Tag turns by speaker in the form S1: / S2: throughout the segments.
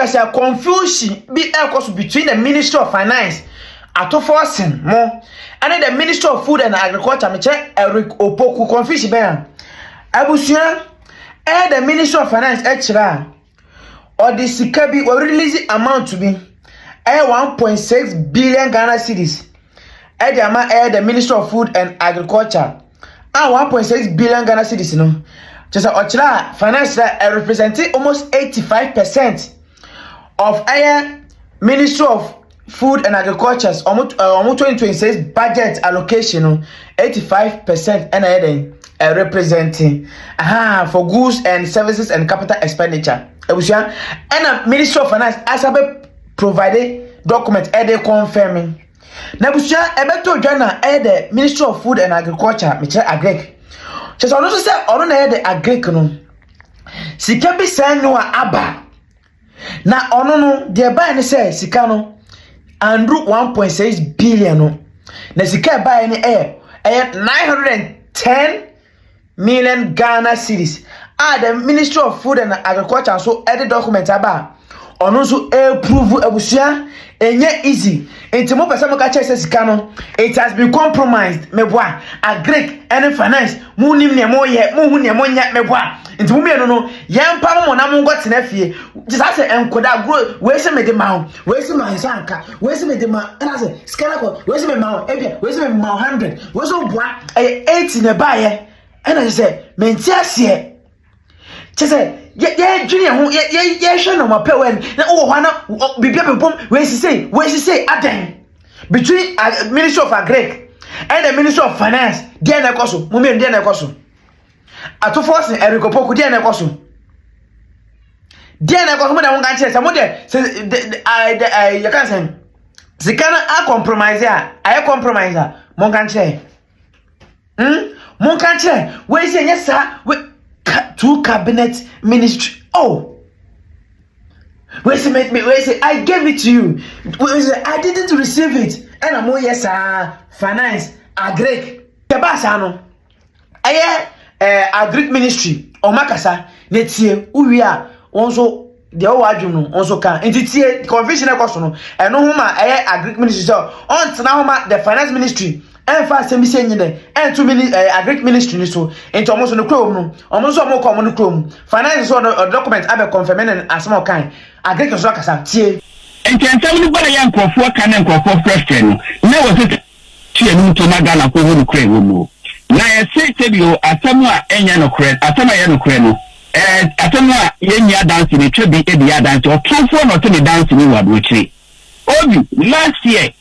S1: because a confusion be between the Ministry of Finance atofosing mo and the Ministry of Food and Agriculture me check Eric Opoku confusion be abusua the Ministry of Finance extra or the sika bi we release amount to be 1.6 billion Ghana cedis the amount the Ministry of Food and Agriculture 1.6 billion Ghana cedis no just ochra finance representing almost 85% of our Ministry of Food and Agriculture's 2026 budget allocation 85% and representing for goods and services and capital expenditure. And Ministry of Finance as a provided document they confirming. Nabusha ebeto jana the Ministry of Food and Agriculture Mr. Agrek. Just also say ono na the Agrek no. Sika bi san no aba. Na ono no de buy ne say sika no andru 1.6 billion no. Na sika buy ne 910 million Ghana cedis. The Ministry of Food and Agriculture so the document aba. Ono so approve abusia enye easy. Enti mo pesa mo ka check sika no it has been compromised meboa Agrek and finance mu nim ne mo ye mu hu ne mo nya meboa enti mo me no yempa mo na mo got na fie just say enkoda grow we se me de ma we se ma sanka we se me de ma na say sika ko we se me ma ebia we se me ma 100 we so boa 80 ne ba ye and I say menti ase che say ye junior ho ye hwe no mape wen na wo hwana bibia bepom we say aden between Ministry of Agrek and the Ministry of Finance dey na koso mo me dey na koso atofo Eric Opoku dey na koso mo da won kan che say mo dey I you can say zikana a compromise mo kan che mo kan che we say yes sir we two cabinet ministry. Oh, wait say I gave it to you. Wait say I didn't receive it. And I'm yes finance Agrek. Tebasa no. Agrek ministry o makasa netie uwia wonso de o wadwum no wonso kan entitie convention e koso no eno homa Agrek ministry so on tena homa the finance ministry en fa se mi se nyine en to Agrek ministry ni so enti omo so no krom no omo so omo ko omo no krom finance so document abe confirm na asema kan Agrek so akasa tie
S2: enti ensem ni bana yan krofo kan en krofo question na wo se tie ni to magana ko hu no kram mo na ye se bio asemu a enya no kram asemu a ye no kram no asemu a ye nya dance ni twebi e dia dance o trofo no to ni dance ni wado chi obi last year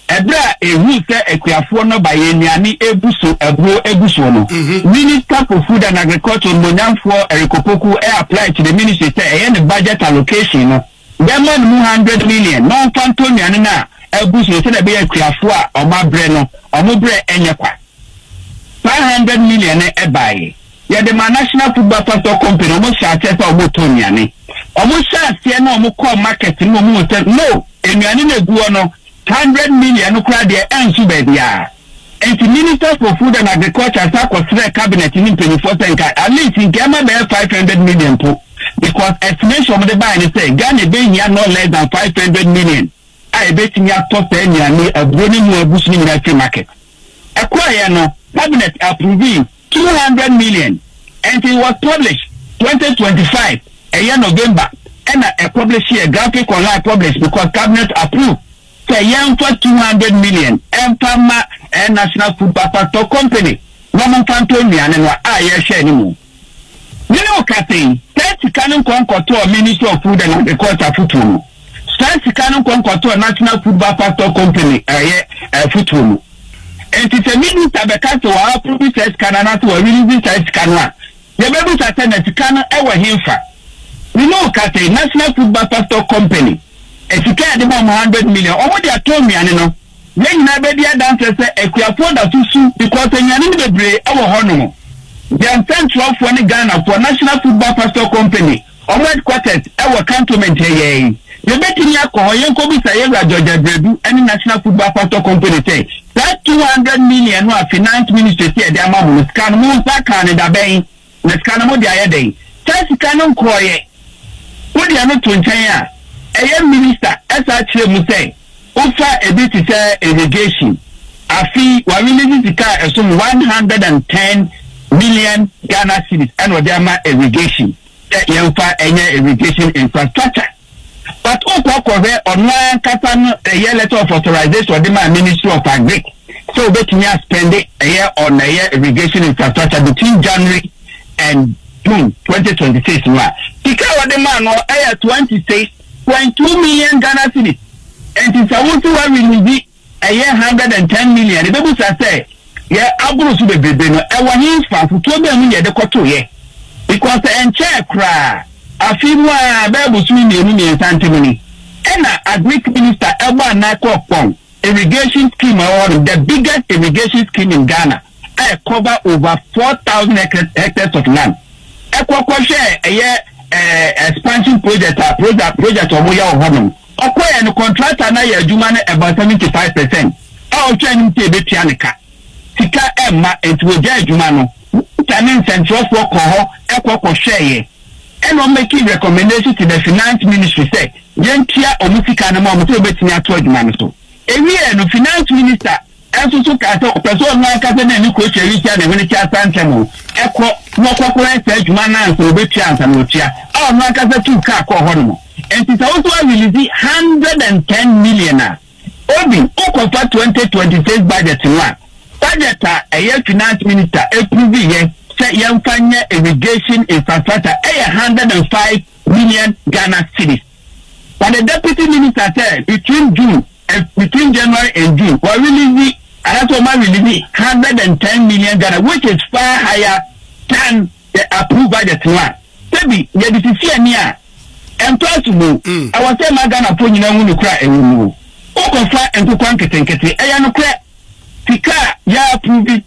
S2: Ebra ehu se ekuafo no ba ye nuane ebuso ebro ebuso no Minister for Food and Agriculture Monyanfo Eric Opoku apply to the ministry say the budget allocation no dem man 100 million no fanto nuane na ebuso se na be ekuafo a omabre no omobre enyekwa 500 million e baye ye the National Football Pastor Company omo sha say omo to nuane omo sha se na omo call market no omo say no enuane na eguo no 100 million no crowd there and so baby and the Minister for Food and Agriculture sa cabinet in 24% at least in Ghana be 500 million po because estimation of the buy say Ghana be here no less than 500 million I bet me up to 10 years a growing more bush in the market acquire no cabinet approving 200 million and it was published 2025 a year November and a publish here graphic online published because cabinet approved say young for 200 million empama National Food Pastor Company no mon fanto nuane no a share ni mu you know katin state canon konkoto Ministry of Food and Agriculture futumu state canon konkoto National Food Pastor Company futumu and it's a minister because we are approve state canon to release state canon the baby state canon ewa himfa you know katin National Food Pastor Company Esika de 100 million omo dia to miane no yen na be dia dance say ekuafo da susu because enyane ne bebre e wo ho no dem central for ne Ghana for National Football Pastor Company omo headquarters e wo cantonment ye ye betini akọ yen ko bi say ye Georgia Bredu any National Football Pastor Company say that 200 million no finance ministry say dey amamu no scan mo saka ne da ben na scan mo dia ye den sika no kroye wo dia no to nchen a minister SH mu say ofa a bit say irrigation afi wa release the car so 110 million Ghana cedis and odama irrigation yemfa enya irrigation infrastructure but okokore online kata a letter of authorization odama Ministry of Agric so betting ya spend a year on a year irrigation infrastructure between January and June 2026 wa tika odama no 26.2 million Ghana cedis and it's a what we release a year 110 million the people say yeah aburo so bebe no e wa hin fa futo be mu ye de koto ye because en check cra afimu a bebu su ni enu ni santimuni ena agric minister eba na kokon irrigation scheme or the biggest irrigation scheme in Ghana I cover over 4,000 hectares of land e kokko share expansion project omoya ohonum okoye no contractor na ya adwuma na about 75% all training te be tianika sika emma entwoja adwuma no tanin central for ko ekoko share and on making recommendation to the finance ministry say yentia omusika na mo to betini ato adwuma no so ewie no finance minister enso so ka to person na ka na ni ko cheri tia na hene tia santemo eko no kokoro esa adwuma na nso betia ansa no tia all na ka za tu ka ko ho no and it also release 110 million obi okofa 2026 budget one budget a year finance minister approve here say yamfanya irrigation infrastructure 105 million Ghana cedis but the deputy minister said between January and June we release release 110 million Ghana which is far higher than the approved budget one maybe you dey see here impossible I was say Ghana for nyina hu no kra ewu okofa entokwan ketenkete eya no kra tika ya approve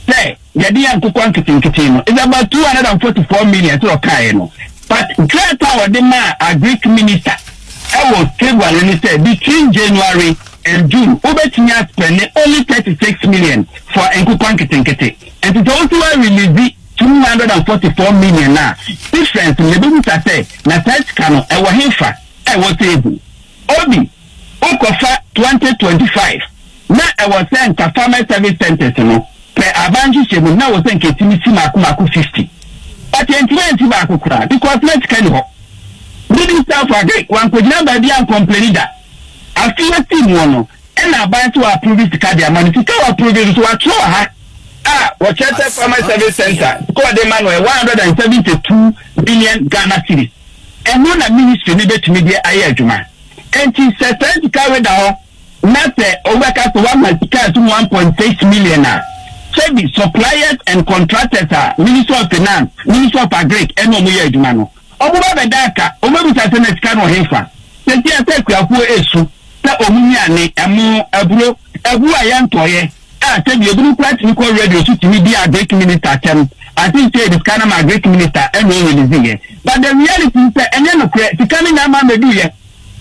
S2: say ya dia entokwan ketenkete no is about 244 million to kai no but great power the man agric minister I was table and say between January and June obetinya spend only 36 million for entokwan ketenkete and it also release 244 million na difference in the business say na tax cano e wa hinfa e wa table obi okofa 2025 na e wa send ka farmer service centers no per abanji shemu na wo send ketimi si maku 50 but entiment ba akukura because let's can ho minister for agric wan ko jina ba dia complain da afia team wono e na ban to approve the card amount to approve so wa tro ha Wachete Farmer Service Center, called the man 172 billion Ghana cedis. And one ministry needed to media ayajuma. And he said to carry down not over to 1.6 million. So the suppliers and contractors are Minister of Finance, Minister of Agric, and Omuya Jumano. Omuba Bedaka, Omuba Satenet Kano Hefa. The Tia Tekwa Esu, the Omuya ne, Amu, Abu Ayantoye. I said the group practical radio to media agric minister term. I think say this kind of agric minister and we releasing. But the reality is that any no to coming na ma do ye.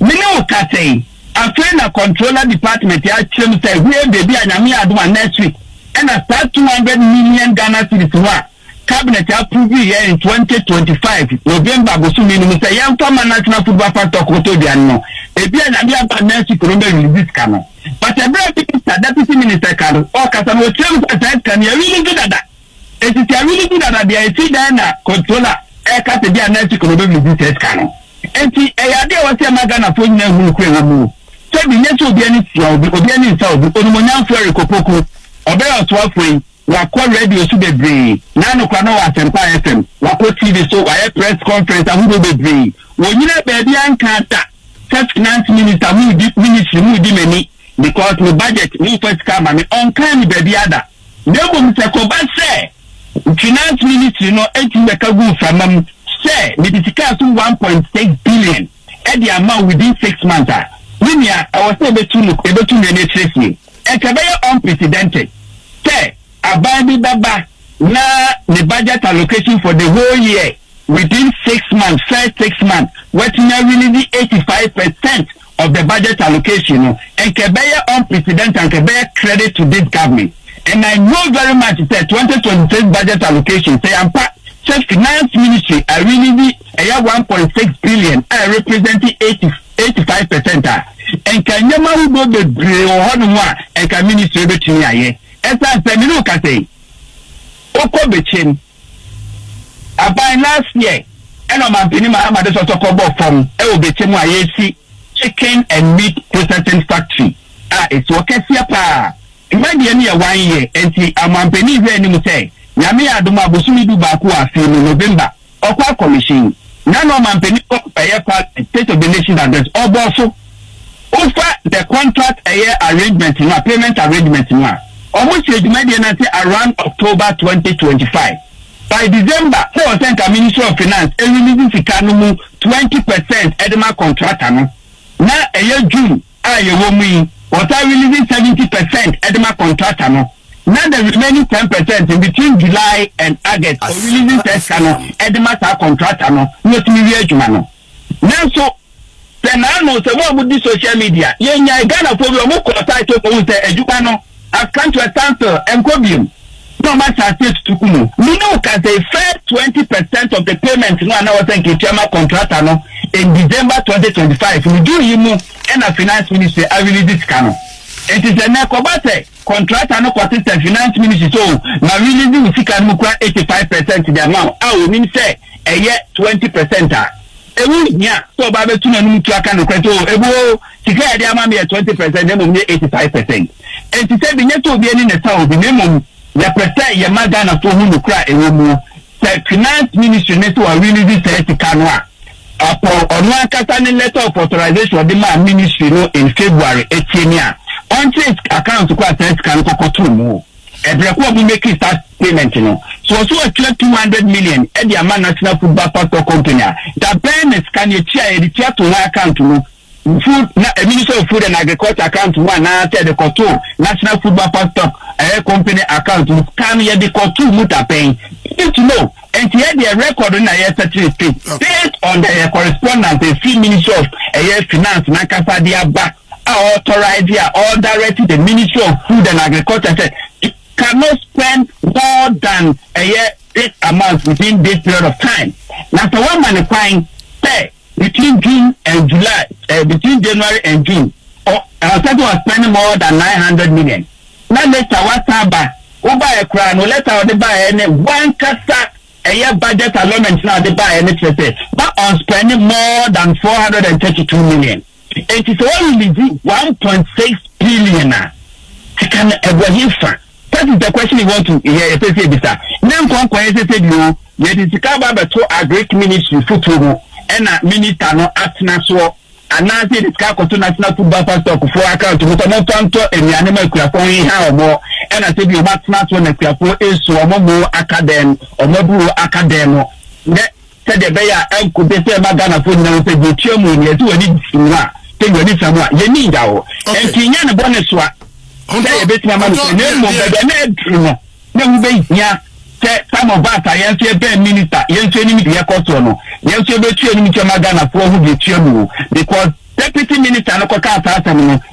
S2: Me no ka say a friend a controller department ya chim say we baby anyame adoma next week. And I start 200 million Ghana cedis wa. Cabinet approve here in 2025 November go so minimum say yam former national football factor ko to dia no. Ebi anyame aba next week remember release kano. But a very deputy minister can or can we tell that can you really good at that? It is really good at that. They see that controller a cat to be a nice economic business can. And see a idea was a magana for you who can move. So the next will be any flow, will be any south, the Onomonan Ferry Copoco, or better to offering, Wako radio to be brave. Nano Kano at Empire FM, Wako TV, so I press conference and who will be brave. When you know baby and Kanta, such finance minister, ministry, who do many. Because the budget we first come and on kind baby other. Never Mr. Koba say finance ministry no 18 mekagu from say Medica 1.6 billion at the amount within 6 months. Linear I was able to manage me. And Kabaya unprecedented. Say Abandi Baba na the budget allocation for the whole year within 6 months, first 6 months, what now really 85% of the budget allocation, and Kebeya unprecedented and Kebeya credit to this government. And I know very much that 2026 budget allocation, say I'm part finance ministry, I really need 1.6 billion, I representing 85%. And can you man go the Brew and can ministry between ye? As I said, you look at it. Oko Bechin. About last year, and I'm a penny my mother's also from El Bechin chicken and meat processing factory. It's okay, pa. Imagine me 1 year, and see, I'm a penny very new say. Yami Aduma Busumi Baku a film in November. Okwa commission. None of my penny state of the nation address. Also, over the contract a year arrangement, payment arrangement, almost around October 2025. By December, 4% Ministry of Finance and releasing Sikanumu 20% Edema contract. Now a year June, what I releasing 70% Edema contract. Now the remaining 10% in between July and August, releasing test Edema contract. Not me. Now so. Then I know what would this social media? Yeah, Ghana for your more title for the Ejupano. I've come to a sample and cobium. No matter to Kumu. We know can they fair 20% of the payments no I think Chama contract in December 2025. We do you move and a finance ministry I release this canon. It is a Nakobate contract and no consistent finance ministry so my releasing we can move 85% the amount. I will mean say a year 20%. So Baba Tuna Nuka no credit ebo tika dia ma me 20% dem me 85%. And to say the net to be in the south the minimum ya prepare ya magana for hu no kra ewo mu. The finance ministry net to really this kanwa. Apo onu akata ni letter of authorization the man ministry no in February 18 on its account kwa test kan kokotu mu. Ebreko we make start payment no. So a 200 million at the National Football Pastor Company. The payments can you share the to one account to food Minister of Food and Agriculture account to one the Koto National Football Pastor Company account to scan here the Koto muta paying. You to know and here the record in a yesterday state based on the correspondence the Free Ministry of Finance Nakasa dia back authorized here or directed the Ministry of Food and Agriculture said cannot spend more than a year this amount within this period of time. Now, so one man fine say between June and July, between January and June, or Sato was spending more than 900 million. Now later what's about over a crown, or later they buy any one casa a year budget allotment now they buy any but on spending more than 432 million. It is only 1.6 billion. Can ever that is the question you want to hear. Now, said you discover to a great ministry football and a minister no asna so and now say the to National Football Pastor for account to no tanto and the animal crapon how more and I said you must not when the crapo is so more academic or more academic. Said the Bayer El could be say Magana for now said the chairman you do any thing you need someone you need our and Kenyan bonus what. Say a bit my man, some of us are young minister, young training the Yakotono, young training Magana for who the chairman, because deputy minister no Kaka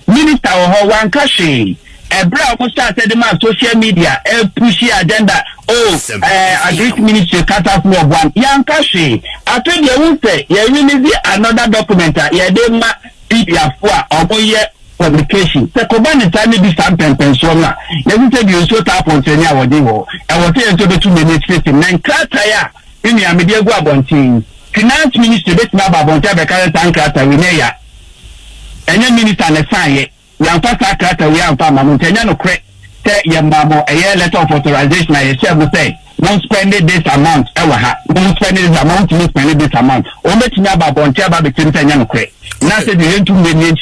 S2: minister or one cashe. A brown who started the man social media, a pushy agenda, a great ministry cut off one, young cashe. I told you, won't say, you really another document, you didn't PPR or year. Publication. The Koban time be something pensiona. You said you so tap on Senya Wadiwo. I was saying to the 2 minutes 15. Nine Krataya in the Amedia Guabontin. Finance Minister bet Nababonta Bekara Tankrata Wineya. And your minister and a sign. Yampasa Krata, we are Pamamontano Crack. Say Yamamo a year letter of authorization. I shall say. Don't spend this amount, don't spend this amount, you spend this amount. Only Nababonta between Senya Crack. Now said you 2 million.